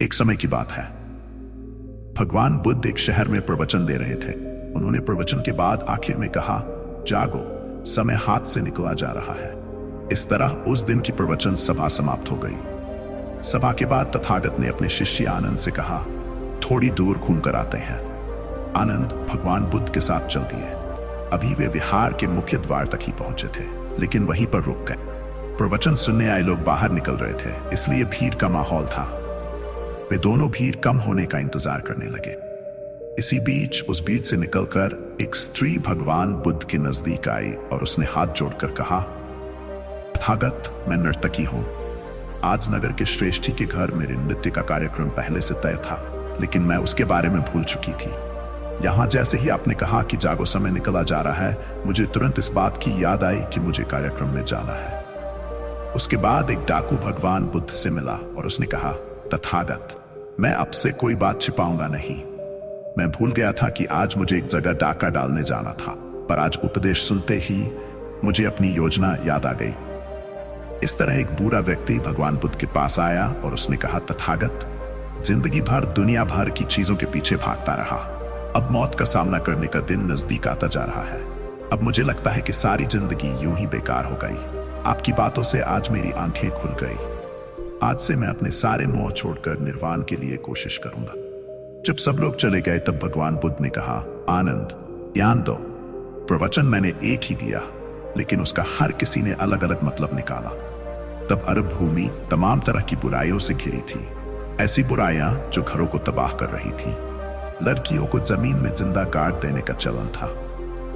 एक समय की बात है। भगवान बुद्ध एक शहर में प्रवचन दे रहे थे। उन्होंने प्रवचन के बाद आखिर में कहा, जागो, समय हाथ से निकला जा रहा है। इस तरह उस दिन की प्रवचन सभा समाप्त हो गई। सभा के बाद तथागत ने अपने शिष्य आनंद से कहा, थोड़ी दूर घूम कर आते हैं। आनंद भगवान बुद्ध के साथ चल दिए। अभी वे विहार के मुख्य द्वार तक ही पहुंचे थे, लेकिन वहीं पर रुक गए। प्रवचन सुनने आए लोग बाहर निकल रहे थे, इसलिए भीड़ का माहौल था। वे दोनों भीड़ कम होने का इंतजार करने लगे। इसी बीच उस भीड़ से निकलकर एक स्त्री भगवान बुद्ध के नजदीक आई और उसने हाथ जोड़कर कहा, तथागत, मैं नर्तकी हूं। आज नगर के श्रेष्ठी के घर मेरे नृत्य का कार्यक्रम पहले से तय था, लेकिन मैं उसके बारे में भूल चुकी थी। यहां जैसे ही आपने कहा कि जागो, समय निकला जा रहा है, मुझे तुरंत इस बात की याद आई कि मुझे कार्यक्रम में जाना है। उसके बाद एक डाकू भगवान बुद्ध से मिला और उसने कहा, तथागत, मैं आपसे कोई बात छिपाऊंगा नहीं। मैं भूल गया था कि आज मुझे एक जगह डाका डालने जाना था, पर आज उपदेश सुनते ही मुझे अपनी योजना याद आ गई। इस तरह एक बुरा व्यक्ति भगवान बुद्ध के पास आया और उसने कहा, तथागत, जिंदगी भर दुनिया भर की चीजों के पीछे भागता रहा। अब मौत का सामना करने का दिन नजदीक आता जा रहा है। अब मुझे लगता है कि सारी जिंदगी यूं ही बेकार हो गई। आपकी बातों से आज मेरी आंखें खुल गई। आज से मैं अपने सारे मोह छोड़कर निर्वाण के लिए कोशिश करूंगा। जब सब लोग चले गए तब भगवान बुद्ध ने कहा, आनंद, ध्यान दो। प्रवचन मैंने एक ही दिया, लेकिन उसका हर किसी ने अलग अलग मतलब निकाला। तब अरब भूमि तमाम तरह की बुराइयों से घिरी थी। ऐसी बुराइयां जो घरों को तबाह कर रही थी। लड़कियों को जमीन में जिंदा गाड़ देने का चलन था।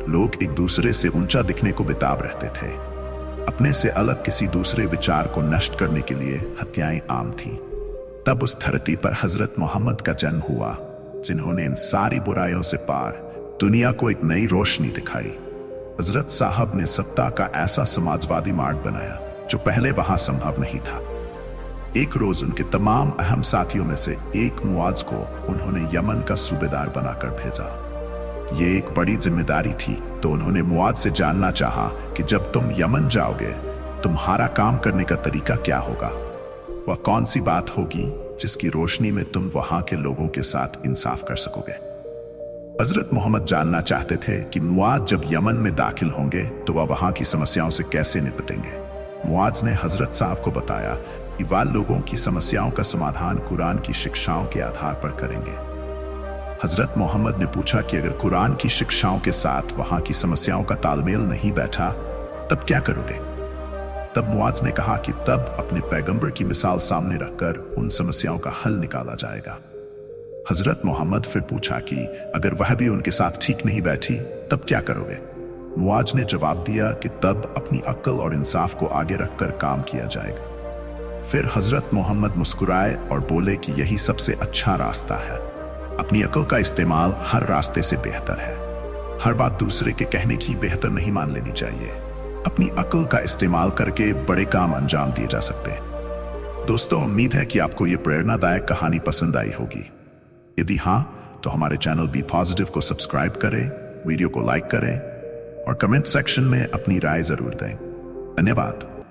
लोग एक दूसरे से ऊंचा दिखने को बेताब रहते थे। अपने से अलग किसी दूसरे विचार को नष्ट करने के लिए हत्याएं आम थी। तब उस धरती पर हजरत मोहम्मद का जन्म हुआ, जिन्होंने इन सारी बुराइयों से पार दुनिया को एक नई रोशनी दिखाई। हजरत साहब ने सत्ता का ऐसा समाजवादी मार्ग बनाया जो पहले वहां संभव नहीं था। एक रोज उनके तमाम अहम साथियों में से एक मुआज को उन्होंने यमन का सूबेदार बनाकर भेजा। ये एक बड़ी जिम्मेदारी थी, तो उन्होंने मुआज से जानना चाहा कि जब तुम यमन जाओगे, तुम्हारा काम करने का तरीका क्या होगा। वह कौन सी बात होगी जिसकी रोशनी में तुम वहां के लोगों के साथ इंसाफ कर सकोगे। हजरत मोहम्मद जानना चाहते थे कि मुआज जब यमन में दाखिल होंगे तो वह वहां की समस्याओं से कैसे निपटेंगे। मुआज ने हजरत साहब को बताया कि वह लोगों की समस्याओं का समाधान कुरान की शिक्षाओं के आधार पर करेंगे। हजरत मोहम्मद ने पूछा कि अगर कुरान की शिक्षाओं के साथ वहां की समस्याओं का तालमेल नहीं बैठा, तब क्या करोगे। तब मुआज ने कहा कि तब अपने पैगंबर की मिसाल सामने रखकर उन समस्याओं का हल निकाला जाएगा। हजरत मोहम्मद फिर पूछा कि अगर वह भी उनके साथ ठीक नहीं बैठी, तब क्या करोगे। मुआज ने जवाब दिया कि तब अपनी अक्ल और इंसाफ को आगे रखकर काम किया जाएगा। फिर हजरत मोहम्मद मुस्कुराए और बोले कि यही सबसे अच्छा रास्ता है। अपनी अक्ल का इस्तेमाल हर रास्ते से बेहतर है। हर बात दूसरे के कहने की बेहतर नहीं मान लेनी चाहिए। अपनी अक्ल का इस्तेमाल करके बड़े काम अंजाम दिए जा सकते हैं। दोस्तों, उम्मीद है कि आपको ये प्रेरणादायक कहानी पसंद आई होगी। यदि हाँ, तो हमारे चैनल बी पॉजिटिव को सब्सक्राइब करें, वीडियो को लाइक करें और कमेंट सेक्शन में अपनी राय जरूर दें। धन्यवाद।